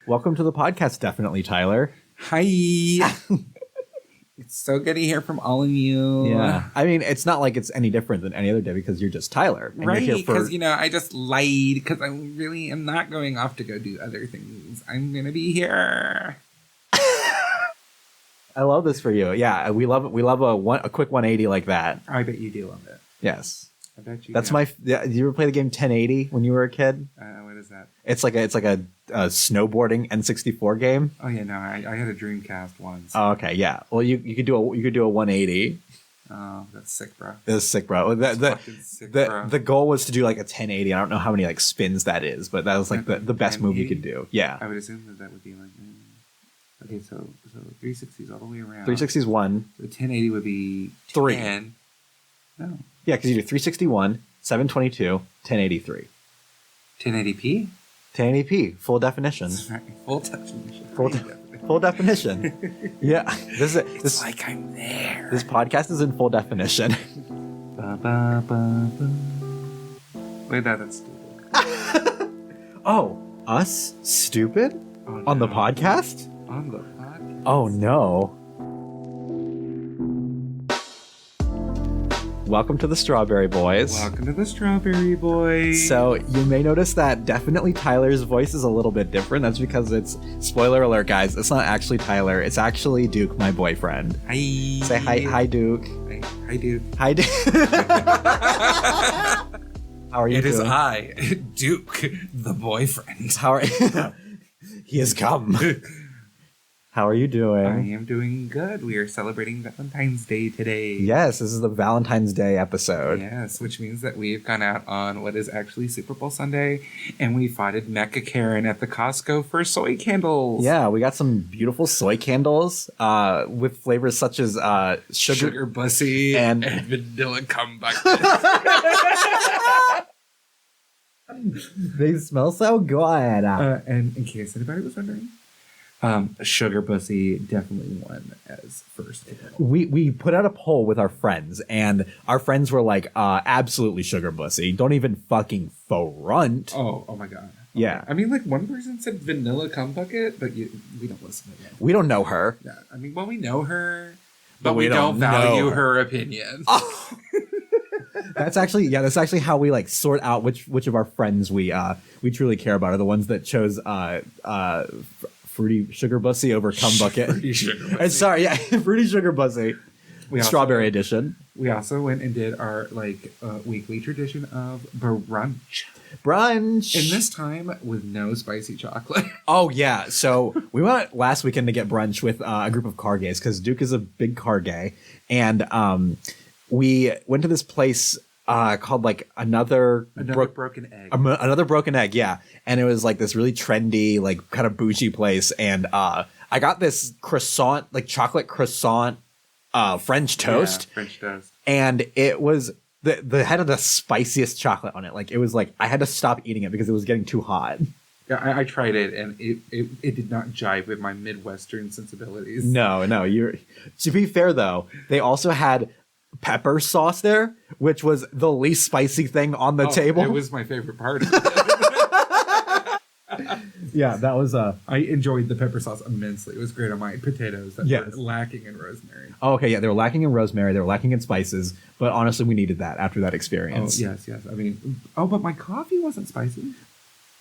Welcome to the podcast, definitely, Tyler. Hi. It's so good to hear from all of you. Yeah. I mean, it's not like it's any different than any other day because you're just Tyler. And right, you're here because, I just lied because I really am not going off to go do other things. I'm going to be here. I love this for you. Yeah, we love a quick 180 like that. I bet you do love it. Yes. I bet you That's do. Did you ever play the game 1080 when you were a kid? What is that? It's like a snowboarding N64 game. Oh, yeah, no, I had a Dreamcast once. Oh, okay, yeah. Well, you could do a 180. Oh, that's sick, bro. That's sick, bro. The goal was to do like a 1080. I don't know how many like spins that is, but that was like the best move you could do. Yeah. I would assume that would be like... Okay, so 360 is all the way around. 360 is 1. So 1080 would be 3. 10. No. Yeah, because you do 361, 722, 1083. 1080p? 1080p, full definition. Full definition. Full definition. Yeah. It's like I'm there. This podcast is in full definition. Wait, that's stupid. Oh, us? Stupid? Oh, no. On the podcast? On the podcast. Oh, no. Welcome to the Strawberry Boys. Welcome to the Strawberry Boys. So you may notice that definitely Tyler's voice is a little bit different. That's because it's, spoiler alert, guys, it's not actually Tyler. It's actually Duke, my boyfriend. Hi. Say hi, Duke. Hi, Duke. Hi, Duke. How are you doing? It is I, Duke, the boyfriend. How are He has come. How are you doing? I am doing good. We are celebrating Valentine's Day today. Yes, this is the Valentine's Day episode. Yes, which means that we've gone out on what is actually Super Bowl Sunday, and we foughted Mecha Karen at the Costco for soy candles. Yeah, we got some beautiful soy candles with flavors such as sugar bussy and vanilla cumbucket. They smell so good. And in case anybody was wondering, Sugar Bussy definitely won as first. We put out a poll with our friends, and our friends were like, absolutely Sugar Bussy. Don't even fucking front. Oh my god. Yeah. I mean, like, one person said vanilla cumbucket, but we don't listen to that. We don't know her. Yeah. I mean, well, we know her, but we don't value her opinion. Oh. That's actually how we like sort out which of our friends we truly care about, are the ones that chose Fruity Sugar Bussy over Cumbucket. Fruity Sugar Bussy. Sorry, yeah, Fruity Sugar Bussy. Strawberry edition. We also went and did our weekly tradition of brunch. And this time with no spicy chocolate. Oh yeah, so we went last weekend to get brunch with a group of car gays because Duke is a big car gay, and we went to this place called like another broken egg. Another broken egg, yeah. And it was like this really trendy, like kind of bougie place. And I got this croissant, like chocolate croissant, French toast. Yeah, French toast. And it was the had the spiciest chocolate on it. Like it was like I had to stop eating it because it was getting too hot. Yeah, I tried it, and it did not jive with my Midwestern sensibilities. No, to be fair though, they also had pepper sauce there, which was the least spicy thing on the table. It was my favorite part of it. Yeah, that was I enjoyed the pepper sauce immensely. It was great on my potatoes that were lacking in rosemary. Oh, okay, yeah, they were lacking in rosemary, they were lacking in spices, but honestly we needed that after that experience. Oh, yes. I mean, but my coffee wasn't spicy.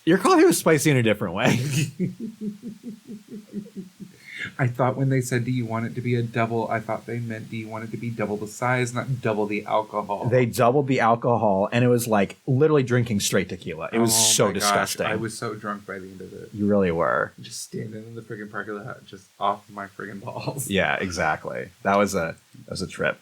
Your coffee was spicy in a different way. I thought when they said, do you want it to be a double, I thought they meant, do you want it to be double the size, not double the alcohol? They doubled the alcohol, and it was like literally drinking straight tequila. It was so disgusting. I was so drunk by the end of it. You really were. Just standing in the friggin' parking lot, just off my friggin' balls. Yeah, exactly. That was a trip.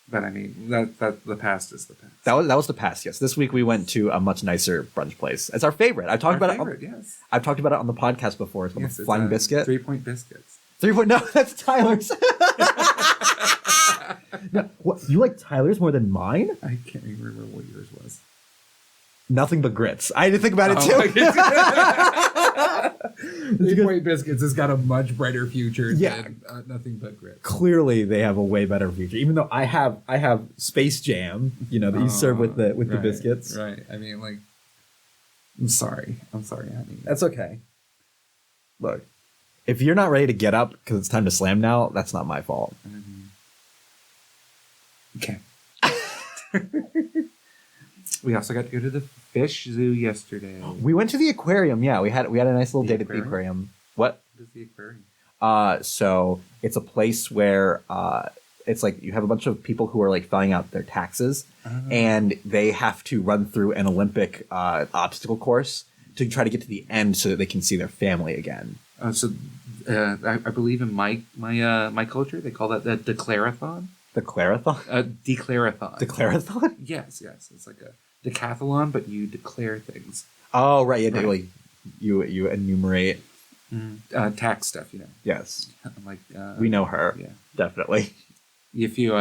But I mean, that the past is the past. That was the past. Yes. This week we went to a much nicer brunch place. It's our favorite. I've talked about it. Yes. I've talked about it on the podcast before. It's called Flying Biscuit. 3 Point Biscuits. 3 Point. No, that's Tyler's. No, what, you like Tyler's more than mine? I can't even remember what yours was. Nothing but grits. I had to think about it too. 3 Point Biscuits has got a much brighter future than Nothing But Grits. Clearly, they have a way better future. Even though I have Space Jam, that you serve with the biscuits. Right. I mean, like, I'm sorry, honey. That's okay. Look, if you're not ready to get up because it's time to slam now, that's not my fault. Okay. We also got to go to the fish zoo yesterday. We went to the aquarium. Yeah, we had a nice little date at the aquarium. What? What is the aquarium? So it's a place where it's like you have a bunch of people who are like filling out their taxes, and they have to run through an Olympic obstacle course to try to get to the end so that they can see their family again. I believe in my culture they call that the declarathon. The Clarathon? Declarathon. Declarathon? Yes. It's like a decathlon, but you declare things. Oh, right. Yeah, right. Like you enumerate tax stuff. Yes. Like we know her. Yeah, definitely. If you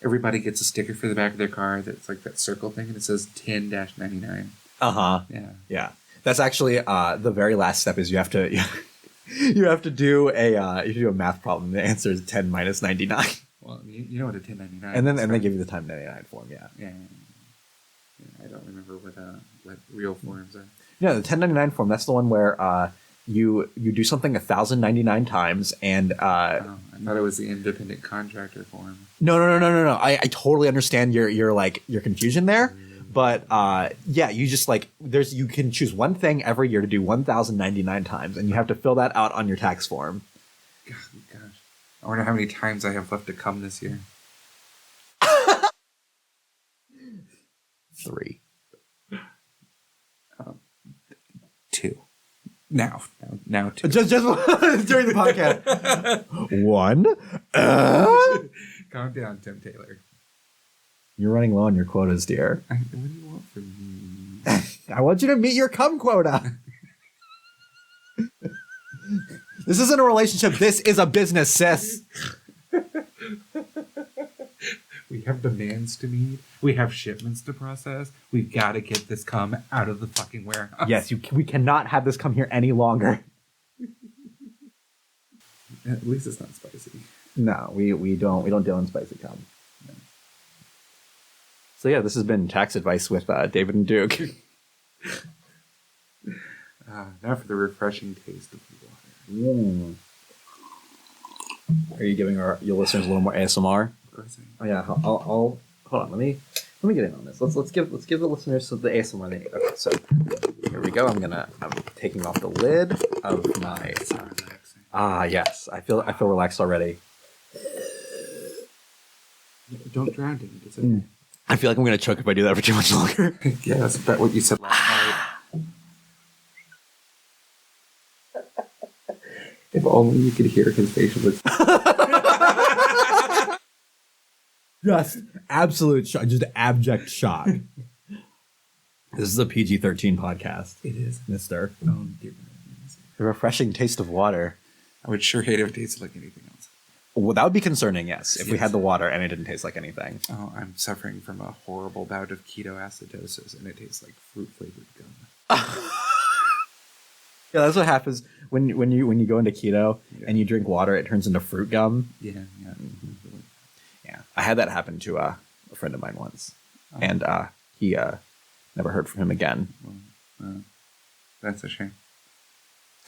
everybody gets a sticker for the back of their car that's like that circle thing, and it says 10-99. Yeah. That's actually the very last step is you have to you have to do a math problem. The answer is 10 minus 99. Well, you know what a 1099 and then they give you the time 99 form. Yeah. I don't remember what real forms are. Yeah, the 1099 form. That's the one where you do something 1,099 times, and I thought it was the independent contractor form. No. I totally understand your confusion there, but yeah, you just like you can choose one thing every year to do 1,099 times, and you have to fill that out on your tax form. Gosh, I wonder how many times I have left to come this year. 3. 2. Now 2. Just during the podcast. 1. Calm down, Tim Taylor. You're running low on your quotas, dear. What do you want from me? I want you to meet your cum quota. This isn't a relationship. This is a business, sis. We have demands to meet. We have shipments to process. We've got to get this cum out of the fucking warehouse. Yes, we cannot have this come here any longer. At least it's not spicy. No, we don't deal in spicy cum. No. So yeah, this has been Tax Advice with David and Duke. Now for the refreshing taste of the water. Are you giving your listeners a little more ASMR? Of course I am. Oh yeah, I'll hold on. Let me get in on this. Let's give the listeners the ASMR they need. Okay, so here we go. I'm taking off the lid of my. Yes, I feel relaxed already. Don't drown in it. It's okay. I feel like I'm gonna choke if I do that for too much longer. Yeah, that's about what you said last night. If only you could hear his facial expression. Just absolute shock, just abject shock. This is a PG-13 podcast. It is, mister. Oh, dear. The refreshing taste of water. I would sure hate if it tasted like anything else. Well, that would be concerning, yes, if we had the water and it didn't taste like anything. Oh, I'm suffering from a horrible bout of ketoacidosis, and it tastes like fruit-flavored gum. Yeah, that's what happens when you go into keto and you drink water. It turns into fruit gum. Yeah. Mm-hmm. Yeah, I had that happen to a friend of mine once, and he never heard from him again. That's a shame.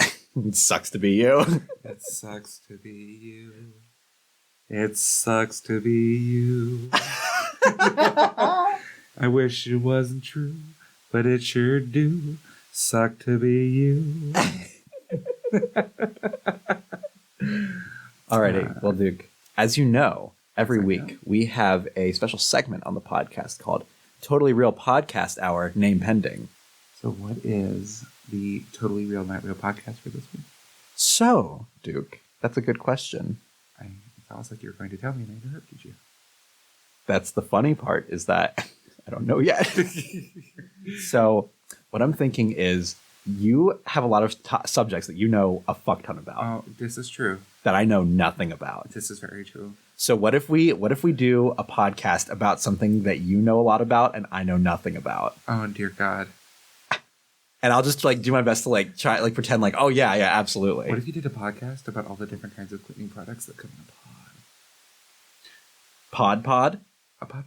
It sucks to be you. It sucks to be you. It sucks to be you. I wish it wasn't true, but it sure do. Suck to be you. Alrighty, well, Duke, as you know, every week we have a special segment on the podcast called Totally Real Podcast Hour, name pending. So what is the Totally Real Not Real podcast for this week? So, Duke, that's a good question. It sounds like you were going to tell me and I interrupted you. That's the funny part, is that I don't know yet. So what I'm thinking is you have a lot of subjects that you know a fuck ton about. Oh, this is true. That I know nothing about. This is very true. So what if we do a podcast about something that you know a lot about and I know nothing about? Oh, dear God. And I'll just do my best to try pretend oh yeah, absolutely. What if you did a podcast about all the different kinds of cleaning products that come in a pod? Pod? A pod.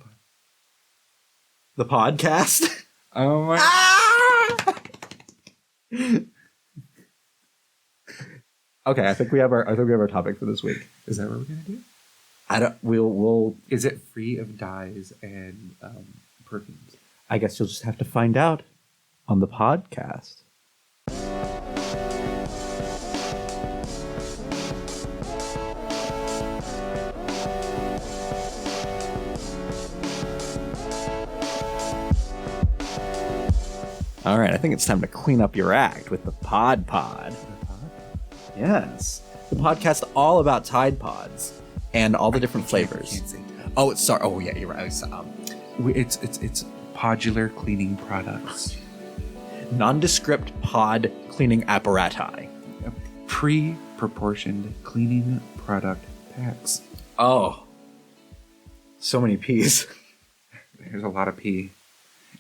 The podcast? Oh my. Okay, I think we have our topic for this week. Is that what we're gonna do? We'll. Is it free of dyes and perfumes? I guess you'll just have to find out on the podcast. All right, I think it's time to clean up your act with the Pod. The pod? Yes, the podcast all about Tide Pods and all the different flavors. Can't say that. Oh, it's sorry. Oh, yeah, you're right. It's podular cleaning products. Nondescript pod cleaning apparati. Pre-proportioned cleaning product packs. Oh, so many P's. There's a lot of P.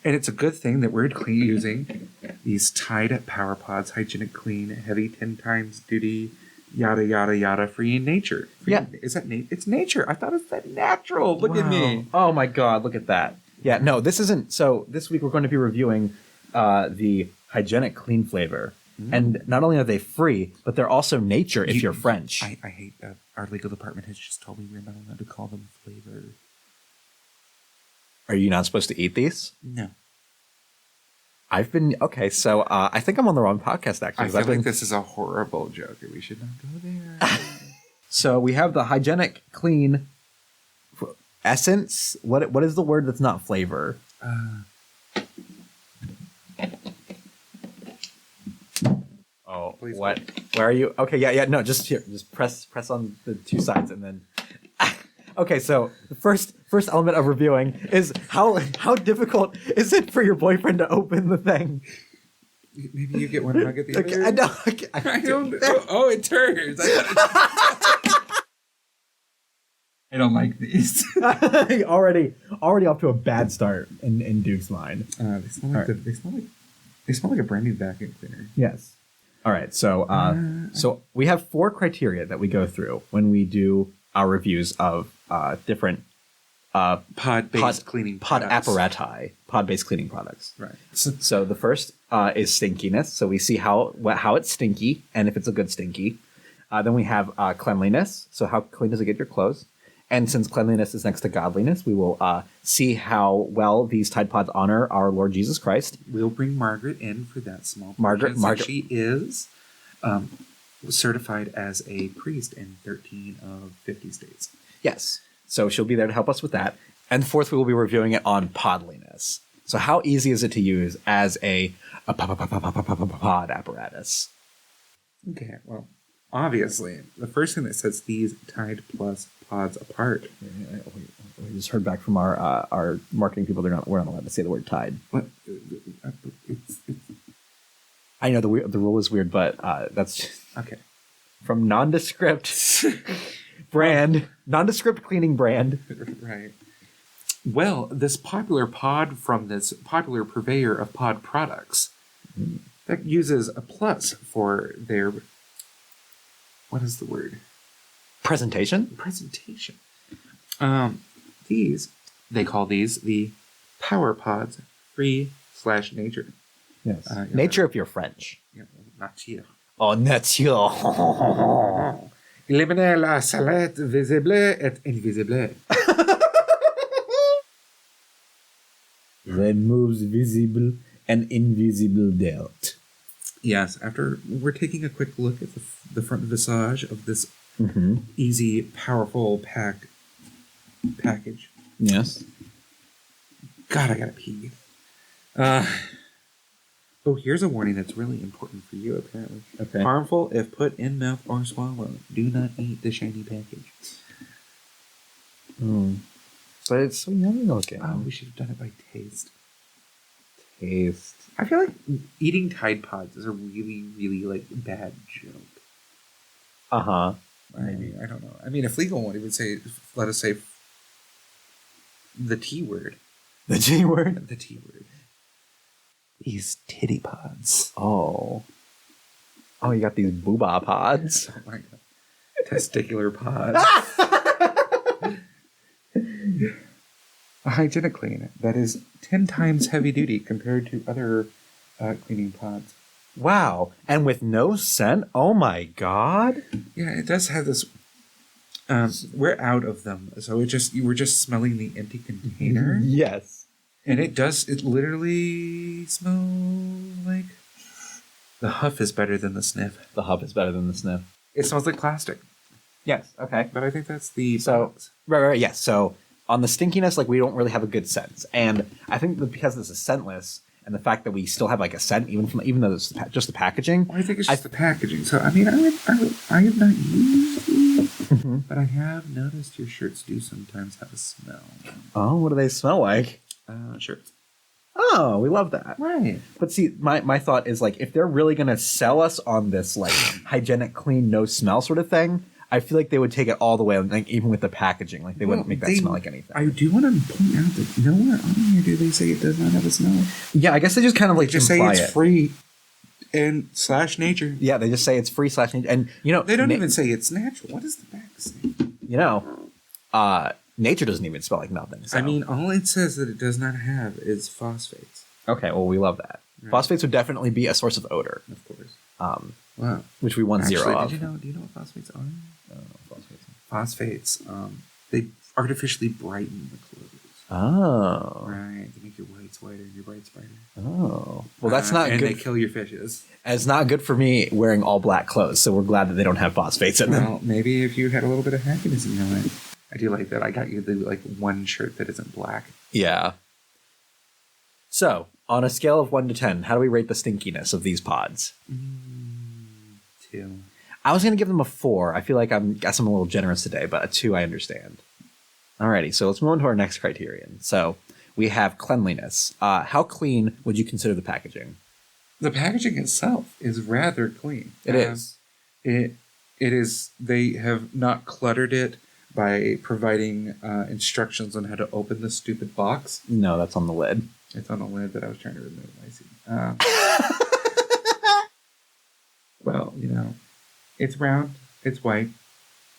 And it's a good thing that we're using these Tide Power Pods, hygienic, clean, heavy 10 times duty, yada, yada, yada, free in nature. Yeah. Is that it's nature? I thought it said natural. Look at me. Oh my God, look at that. Yeah, no, this isn't. So this week we're going to be reviewing the hygienic clean flavor. And not only are they free, but they're also nature if you're French. I hate that. Our legal department has just told me we're not allowed to call them flavor. Are you not supposed to eat these? No. I've been okay. So I think I'm on the wrong podcast actually. I 'cause feel I've been, like this is a horrible joke. We should not go there. So we have the hygienic clean essence. What is the word that's not flavor? Oh, Please what? Where are you? Okay, yeah. No, just here. Just press on the two sides and then. Okay, so the first element of reviewing is how difficult is it for your boyfriend to open the thing? Maybe you get one and I'll get the other. I know. I don't know. Oh, it turns. I don't like these. already off to a bad start in Duke's mind. They smell like they smell like a brand new vacuum cleaner. Yes. All right. So we have 4 criteria that we go through when we do our reviews of different Pod-based cleaning products. pod-based cleaning products. Right. So the first is stinkiness. So we see how it's stinky and if it's a good stinky. Then we have cleanliness. So how clean does it get your clothes? And since cleanliness is next to godliness, we will see how well these Tide Pods honor our Lord Jesus Christ. We'll bring Margaret in for that small Margaret. She is certified as a priest in 13 of 50 states. Yes. So she'll be there to help us with that. And fourth, we will be reviewing it on podliness. So how easy is it to use as a pod apparatus? Okay, well, obviously, the first thing that sets these Tide Plus pods apart. We just heard back from our marketing people. We're not allowed to say the word Tide. What? I know the rule is weird, but that's just Okay. From nondescript brand, nondescript cleaning brand. Right. Well, this popular pod from this popular purveyor of pod products that uses a plus for their, what is the word? Presentation. They call these the Power Pods free/nature. Yes. Nature if you're French. Yeah, nature. Oh, nature. Éliminer la salette visible et invisible. Then moves visible and invisible dirt. Yes, after we're taking a quick look at the front visage of this easy, powerful package. Yes. God, I gotta pee. Oh, here's a warning that's really important for you, apparently. Okay. Harmful if put in mouth or swallowed. Do not eat the shiny package. But it's so yummy looking. Oh, we should have done it by taste. Taste. I feel like eating Tide Pods is a really, really, bad joke. Uh-huh. I mean, I don't know. I mean, if legal won't even say, let us say the T word. The G word? The T word. These titty pods. Oh, you got these booba pods. Oh my god. Testicular pods. A hygienic clean that is 10 times heavy duty compared to other cleaning pods. Wow. And with no scent? Oh my god. Yeah, it does have this. We're out of them, so we're just smelling the empty container, Yes. and it literally smells like the huff is better than the sniff. The huff is better than the sniff. It smells like plastic, Yes. Okay. but I think that's the So, box. right. Yes. So on the stinkiness, like we don't really have a good sense. And I think that because this is scentless and the fact that we still have like a scent, even though it's just the packaging. Well, I think it's just the packaging. So, I mean, I have not used these, but I have noticed your shirts do sometimes have a smell. Oh, what do they smell like? Shirts. Oh, we love that. Right. But see, my thought is like, if they're really going to sell us on this like hygienic, clean, no smell sort of thing, I feel like they would take it all the way, like even with the packaging, like they wouldn't make that smell like anything. I do want to point out that nowhere on here do they say it does not have a smell. Yeah, I guess they just kind of like Just say imply it's it. free and / nature. Yeah, they just say it's free / nature, and you know They don't even say it's natural. What does the back say? You know, nature doesn't even smell like nothing. So. I mean, all it says that it does not have is phosphates. Okay, well, we love that. Right. Phosphates would definitely be a source of odor. Of course. Wow. Which we want zero of. Do you know what phosphates are? I don't know what phosphates Phosphates, they artificially brighten the clothes. are. Oh. Right. They make your whites whiter and your brights brighter. Oh. Well, that's not and good. And they kill your fishes. It's not good for me wearing all black clothes, so we're glad that they don't have phosphates in them. Well, maybe if you had a little bit of happiness in your life. I do like that. I got you the one shirt that isn't black. Yeah. So, on a scale of 1 to 10, how do we rate the stinkiness of these pods? 2. I was going to give them a 4. I feel like guess I'm a little generous today, but a 2 I understand. Alrighty, so let's move on to our next criterion. So, we have cleanliness. How clean would you consider the packaging? The packaging itself is rather clean. It is. It is. They have not cluttered it by providing instructions on how to open the stupid box. No, that's on the lid. It's on the lid that I was trying to remove. I see. Well, it's round. It's white.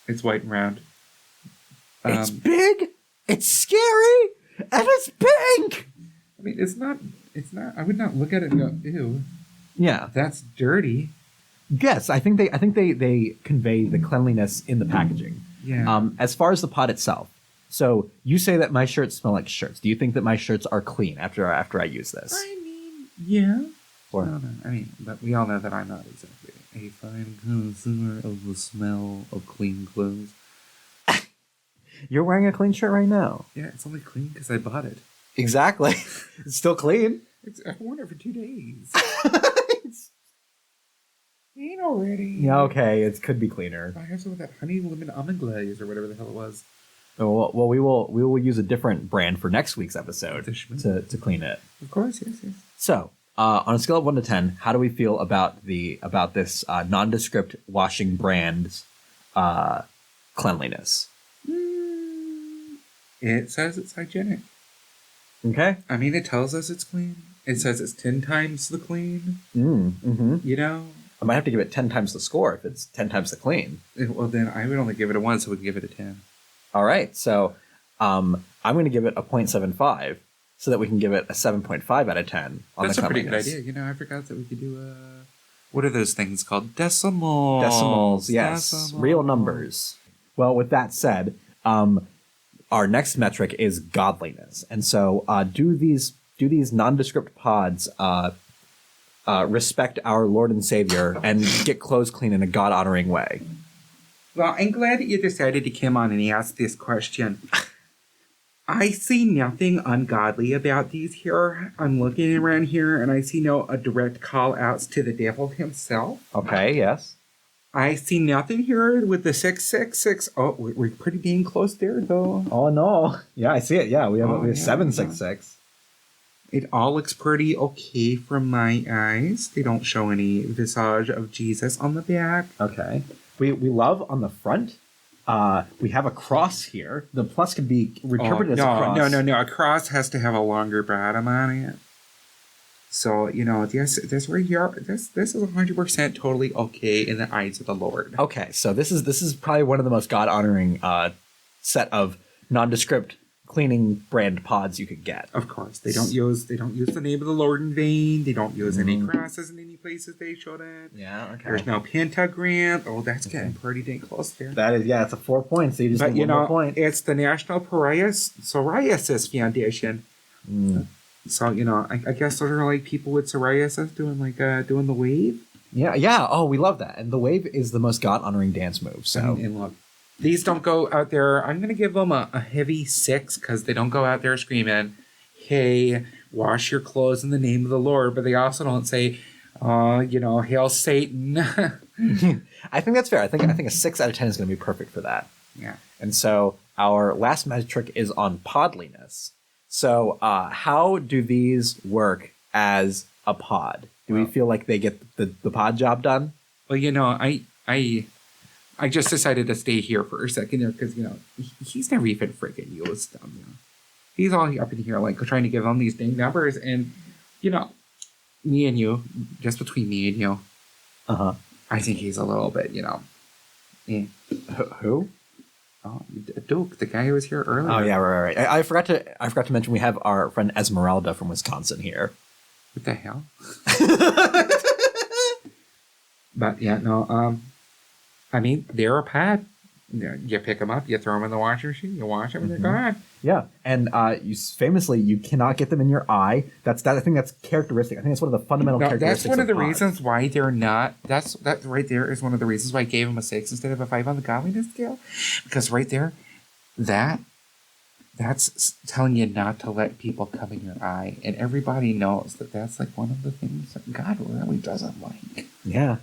It's white and round. It's big. It's scary, and it's pink. I mean, it's not. I would not look at it and go, "Ew, Yeah. that's dirty." Yes, I think they convey the cleanliness in the packaging. Yeah. As far as the pod itself. So you say that my shirts smell like shirts. Do you think that my shirts are clean after I use this? I mean, yeah. Or I don't know. I mean, but we all know that I'm not exactly a fine connoisseur of the smell of clean clothes. You're wearing a clean shirt right now. Yeah, it's only clean because I bought it. Exactly. It's still clean. I've worn it for 2 days. Clean already. Yeah, okay. It could be cleaner. I have some of that honey lemon almond glaze or whatever the hell it was. Well, we will use a different brand for next week's episode to clean it. Of course, yes. So, on a scale of 1 to 10, how do we feel about this nondescript washing brand's cleanliness? It says it's hygienic. Okay. I mean, it tells us it's clean. It says it's 10 times the clean. Mm-hmm. I might have to give it 10 times the score if it's 10 times the clean. Well, then I would only give it a 1, so we can give it a 10. All right. So I'm going to give it a 0.75 so that we can give it a 7.5 out of 10. That's a pretty good idea. I forgot that we could do what are those things called? Decimals. Decimals, yes. Decimals. Real numbers. Well, with that said, our next metric is godliness. And so do these nondescript pods respect our Lord and Savior and get clothes clean in a God-honoring way? Well, I'm glad that you decided to come on and ask this question. I see nothing ungodly about these here. I'm looking around here and I see no direct call-outs to the devil himself. Okay, yes. I see nothing here with the 666. Oh, we're pretty dang close there, though. Oh, no. Yeah, I see it. Yeah, we have 766. It all looks pretty okay from my eyes. They don't show any visage of Jesus on the back. Okay. We love on the front. We have a cross here. The plus can be interpreted as a cross. No. A cross has to have a longer bottom on it. So, this right here, this is 100% totally okay in the eyes of the Lord. Okay, so this is probably one of the most God-honoring set of nondescript cleaning brand pods you could get. Of course, they don't use the name of the Lord in vain. They don't use any crosses in any places they shouldn't. Yeah, okay. There's no pentagram. Oh, that's getting pretty dang close there. That is, it's a 4 points. So you just need one more point. It's the National Psoriasis Foundation. So I guess those are like people with psoriasis doing the wave. Yeah. Oh, we love that. And the wave is the most God-honoring dance move. So and look. These don't go out there. I'm going to give them a heavy 6 because they don't go out there screaming, hey, wash your clothes in the name of the Lord. But they also don't say, hail Satan. I think that's fair. I think a 6 out of 10 is going to be perfect for that. Yeah. And so our last metric is on podliness. So how do these work as a pod? Do we feel like they get the pod job done? Well, I just decided to stay here for a second there because, he's never even freaking used them. He's all up in here, trying to give them these dang numbers. And, me and you, just between me and you, I think he's a little bit, Who? Oh, Duke, the guy who was here earlier. Oh, yeah, right. I forgot to mention we have our friend Esmeralda from Wisconsin here. What the hell? But, I mean, they're a pad. You pick them up, you throw them in the washing machine, you wash them, and they're gone. Yeah, and you cannot get them in your eye. I think that's characteristic. I think that's one of the fundamental characteristics. That's one of the pods. reasons why they're not. That right there is one of the reasons why I gave them a 6 instead of a 5 on the godliness scale, because right there, that's telling you not to let people come in your eye, and everybody knows that's one of the things that God really doesn't like. Yeah.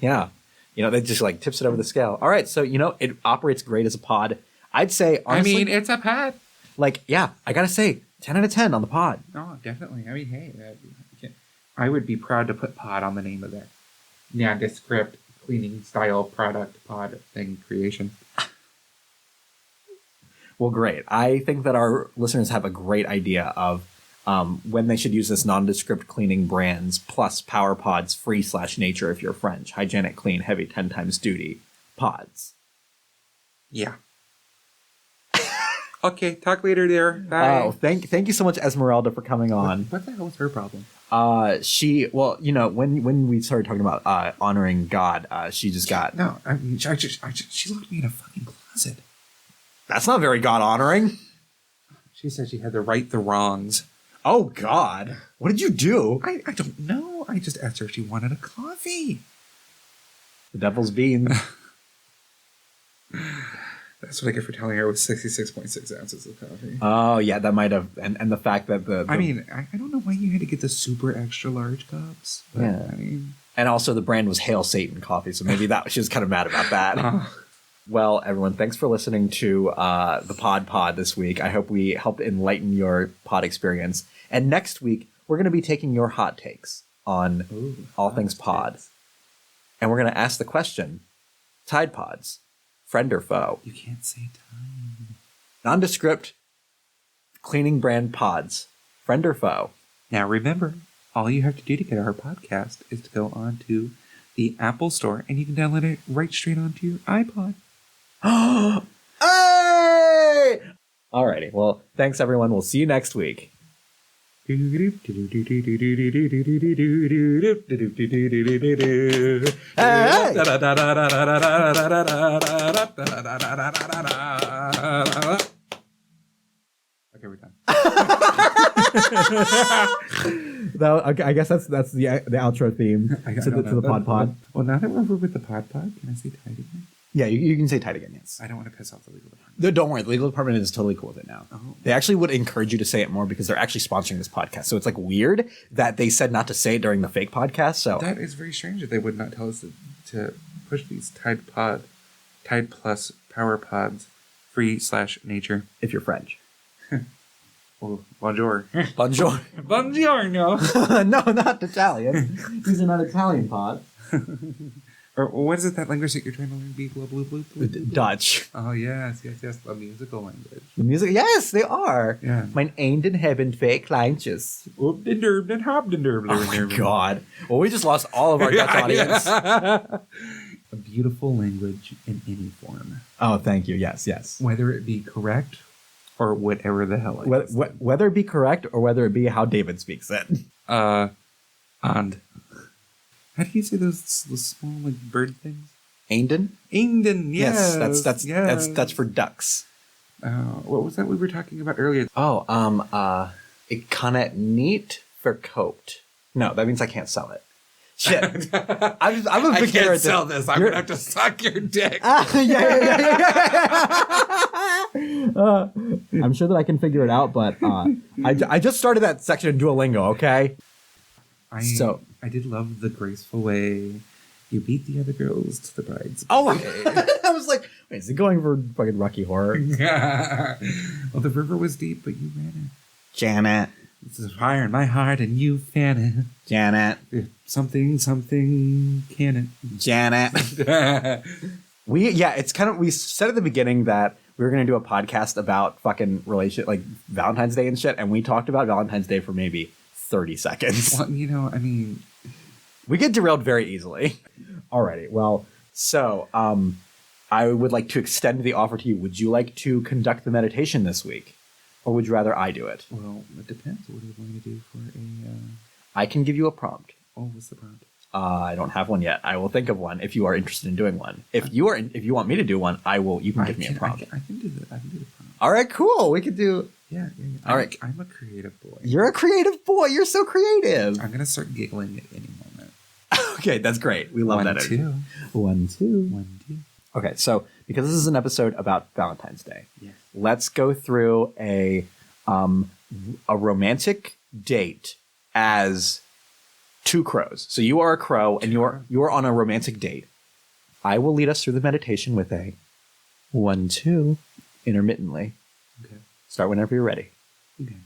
They just tips it over the scale. All right, so it operates great as a pod. I'd say honestly, it's a pad. I gotta say 10 out of 10 on the pod. Oh, definitely. I mean, hey, I would be proud to put pod on the name of that nondescript cleaning style product pod thing creation. Well, great. I think that our listeners have a great idea of when they should use this nondescript cleaning brands plus power pods free/nature if you're French, hygienic, clean, heavy, 10 times duty pods. Yeah. Okay, talk later there. Bye. Oh, thank you so much, Esmeralda, for coming on. What the hell was her problem? When we started talking about honoring God, she just got... No, I mean, she locked me in a fucking closet. That's not very God-honoring. She said she had to right the wrongs. Oh, God. What did you do? I don't know. I just asked her if she wanted a coffee. The devil's bean. That's what I get for telling her it was 66.6 ounces of coffee. Oh, yeah, that might have... And the fact that I mean, I don't know why you had to get the super extra large cups. But, yeah. I mean... And also the brand was Hail Satan coffee, so maybe she was kind of mad about that. Well, everyone, thanks for listening to the Pod this week. I hope we helped enlighten your pod experience. And next week, we're going to be taking your hot takes on all things pod. Takes. And we're going to ask the question, Tide Pods, friend or foe? You can't say Tide. Nondescript cleaning brand pods, friend or foe? Now remember, all you have to do to get our podcast is to go on to the Apple Store and you can download it right straight onto your iPod. Hey! Alrighty. Well, thanks everyone. We'll see you next week. Hey! Okay, we're done. Okay, I guess that's the outro theme to the pod. Well, now that we're over with the pod, can I say Tide again? Yeah, you can say Tide again, yes. I don't want to piss off the legal department. No, don't worry. The legal department is totally cool with it now. Oh. They actually would encourage you to say it more because they're actually sponsoring this podcast. So it's weird that they said not to say it during the fake podcast. So that is very strange that they would not tell us to push these Tide Plus Power Pods free/nature. If you're French. Oh, bonjour. Bonjour. Buongiorno. No, not Italian. These are not Italian pods. Or what is it, that language that you're trying to learn? Blue? Dutch. Oh, yes. The musical language. The music, yes, they are. Yeah. Mein Einden hebben twee kleintjes. Oh my God. Well, we just lost all of our Dutch audience. A beautiful language in any form. Oh, thank you. Yes. Whether it be correct Or whatever the hell I said. Whether it be correct or whether it be how David speaks it. And how do you say those small like bird things? Ainden? Ainden, yes. That's for ducks. What was that we were talking about earlier? Oh, it kinda neat for coat. No, that means I can't sell it. Shit. I'm a big I can't sell this. I'm going to have to suck your dick. Yeah. I'm sure that I can figure it out, but I just started that section in Duolingo, okay? I did love the graceful way you beat the other girls to the bride's. Oh, I was like, wait, is it going for fucking Rocky Horror? Well, the river was deep, but you ran it. Janet. This is fire in my heart, and you fan it. Janet. Something, can it. Janet. It's kind of, we said at the beginning that we were going to do a podcast about fucking like Valentine's Day and shit, and we talked about Valentine's Day for maybe 30 seconds. Well, I mean, we get derailed very easily. Alrighty, well, so I would like to extend the offer to you. Would you like to conduct the meditation this week? Or would you rather I do it? Well, it depends. What are you going to do for a... I can give you a prompt. Oh, what's the prompt? I don't have one yet. I will think of one if you are interested in doing one. If you want me to do one, I will. You can give me a prompt. I can do that. I can do the prompt. All right, cool. We could do... Yeah. All right. I'm a creative boy. You're a creative boy. You're so creative. I'm going to start giggling at any moment. Okay, that's great. We love that. 1, 2. 1, 2. 1, 2. Okay, so because this is an episode about Valentine's Day, yes. Let's go through a romantic date as two crows. So you are a crow and you're on a romantic date. I will lead us through the meditation with a 1, 2 intermittently. Okay. Start whenever you're ready. Okay.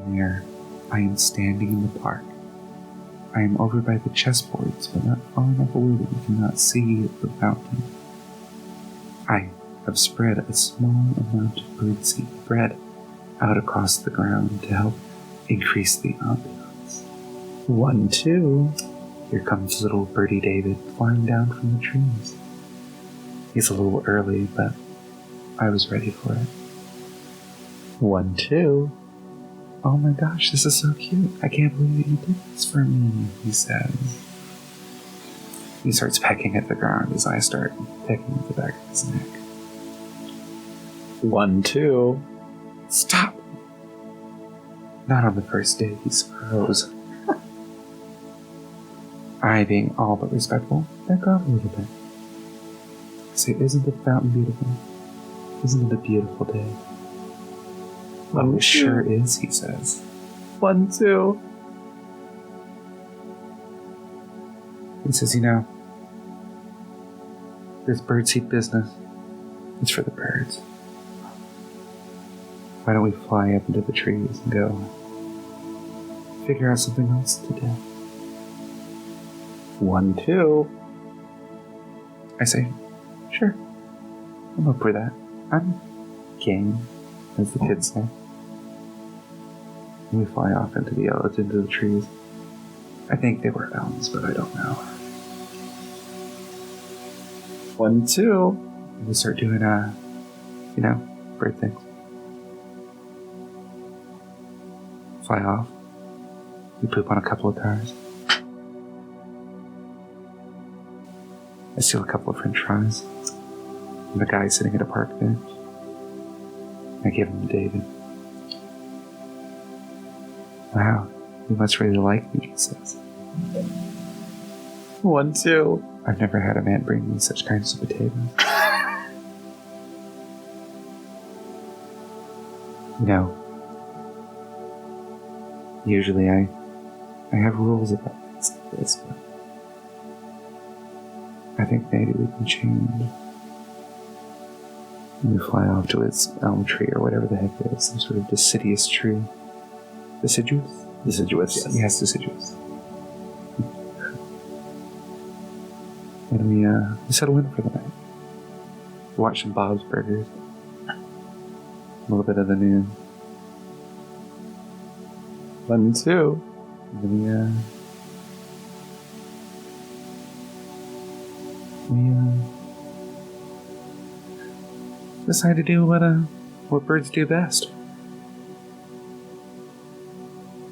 There, I am standing in the park. I am over by the chessboards, but not far enough away that you cannot see the fountain. I have spread a small amount of birdseed bread out across the ground to help increase the ambiance. 1, 2. Here comes little birdie David flying down from the trees. He's a little early, but I was ready for it. 1, 2. Oh my gosh, this is so cute. I can't believe that you did this for me, he says. He starts pecking at the ground as I start pecking at the back of his neck. 1, 2. Stop! Not on the first date, he suppose. I, being all but respectful, back off a little bit. I say, isn't the fountain beautiful? Isn't it a beautiful day? Oh, it sure is, he says. 1, 2. He says, this birdseed business, it's for the birds. Why don't we fly up into the trees and go figure out something else to do? 1, 2. I say, sure, I'm up for that. I'm game, as the kids say. And we fly off into the trees. I think they were elms, but I don't know. 1, 2. And we start doing, bird things. Fly off. We poop on a couple of tires. I steal a couple of french fries from the guy sitting at a park bench. I give him to David. Wow, you must really like me, he says. 1, 2. I've never had a man bring me such kinds of potatoes. Usually I have rules about things like this, but I think maybe we can change. And we fly off to its elm tree or whatever the heck it is, some sort of deciduous tree. Deciduous? Deciduous, yes. Yes, deciduous. And we settle in for the night. Watch some Bob's Burgers. A little bit of the news. 1, 2. And then decide to do what birds do best.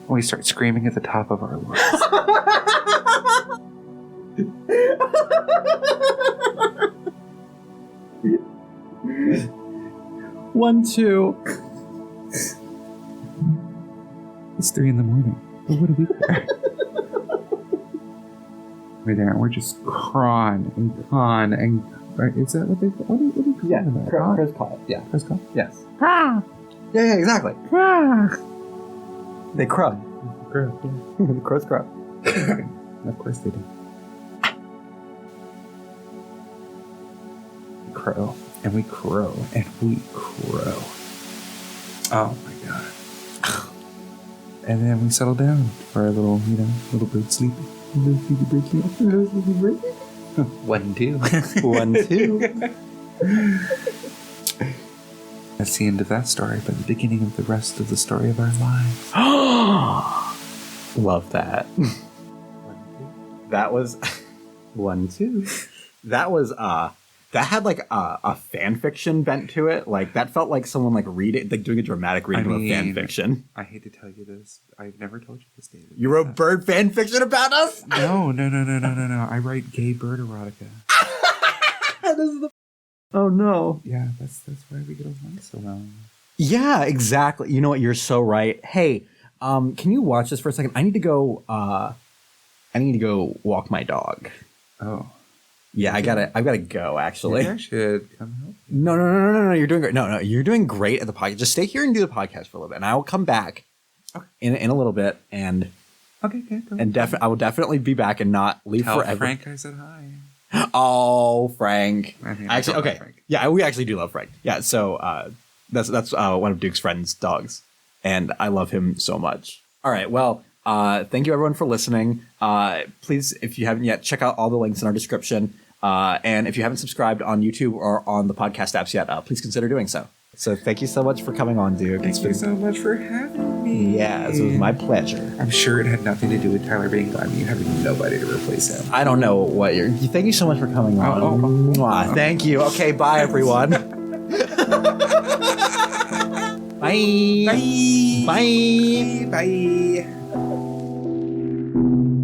We start screaming at the top of our lungs. 1, 2. It's 3 a.m. But what do we care? We're there. We're just crawling and con and. Right, is that what they? What do you call that? Crows call it. Yeah. Crows call. Yes. Ah, Yeah, exactly. ah. They crow. Crow. The crows crow. Of course they do. We crow and we crow and we crow. Oh my god. And then we settle down for our little, little bird sleep. Little sleepy bird sleep. Little sleepy bird sleep. 1, 2. 1, 2. That's the end of that story, but the beginning of the rest of the story of our lives. Love that. 1, 2. That was 1, 2. that was that had like a fan fiction bent to it. Like that felt like someone like doing a dramatic reading of a fan fiction. I hate to tell you this. I've never told you this, David. You wrote bird fan fiction about us? No. I write gay bird erotica. This is the... Oh no. Yeah, that's why we get along so well. Yeah, exactly. You know what? You're so right. Hey, can you watch this for a second? I need to go walk my dog. Oh. Yeah, I've gotta go, actually. Maybe I should come help you. No, you're doing great. No, you're doing great at the podcast. Just stay here and do the podcast for a little bit, and I will come back in a little bit, and Okay, go. and I will definitely be back and not leave Tell forever. Frank I said hi. Oh, Frank. I mean, Actually, I love okay. Frank. Yeah, we actually do love Frank. Yeah, so that's one of Duke's friends' dogs, and I love him so much. All right, well, thank you everyone for listening. Please, if you haven't yet, check out all the links in our description. And if you haven't subscribed on YouTube or on the podcast apps yet, please consider doing so. So thank you so much for coming on, Duke. Thank you so much for having me. Yes, it was my pleasure. I'm sure it had nothing to do with Tyler being gone. You having nobody to replace him. I don't know what you're... Thank you so much for coming on. Mwah. Thank you. Okay, bye, everyone. Bye. Bye. Bye. Bye.